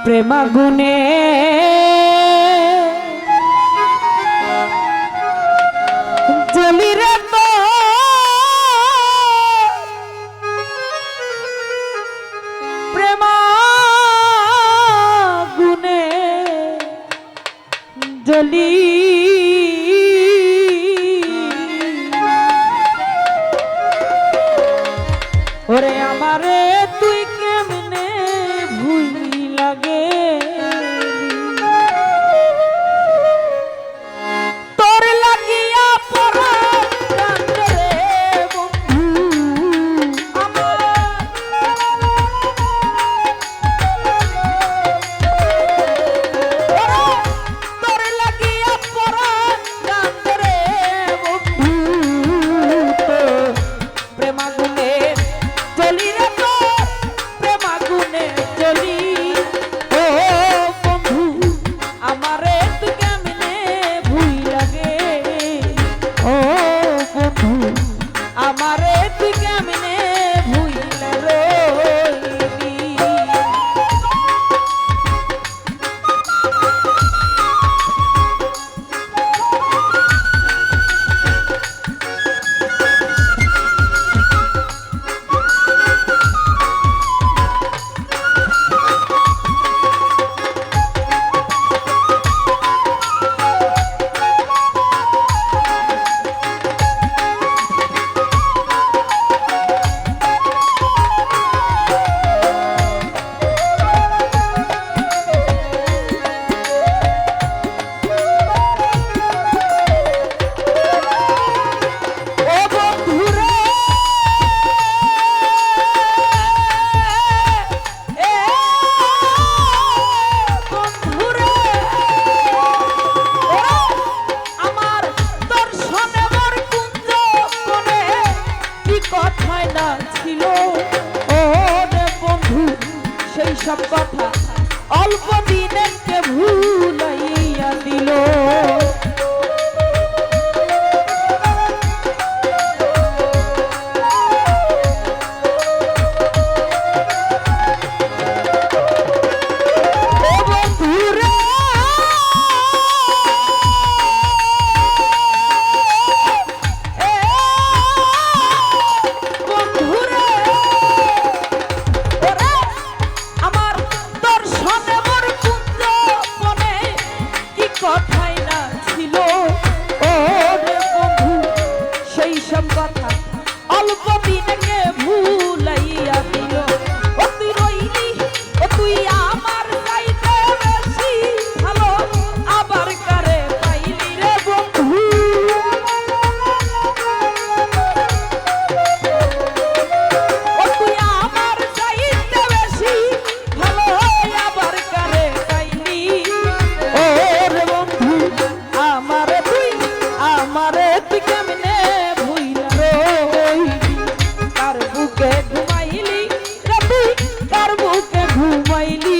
প্রেমাগুনে জ্বলি রে তো প্রেমাগুনে জ্বলি ওরে আমারে তুই কেমনে ভুলি লাগে তোর লাগিয়া পড়া কান্দে বন্ধু আমার তোর লাগিয়া পড়া কান্দে বন্ধু তো প্রেমাগুনে জ্বলি রে তো প্রেমাগুনে জ্বলি ও বন্ধু আমারে তুই কেমনে ভুল লাগে ও বন্ধু আমারে তুই কেমনে ভুল রইলি সব কথা অল্প দিনে কে ভুলাইয়া দিল কথাই না ছিল ও রে বন্ধু সেই সব কথা অল্প দিনকে ভুলাইয়া দিল ও তুই রইলি ও তুই আমার চাইতে বেশি ভালো আবার কারে পাইলি রে বন্ধু ও তুই আমার চাইতে বেশি ভালো আবার কারে পাইলি ও আমারে তুই কেমনে ভুইলা রইলি কার বুকে ঘুমাইলি রে তুই কার বুকে ঘুমাইলি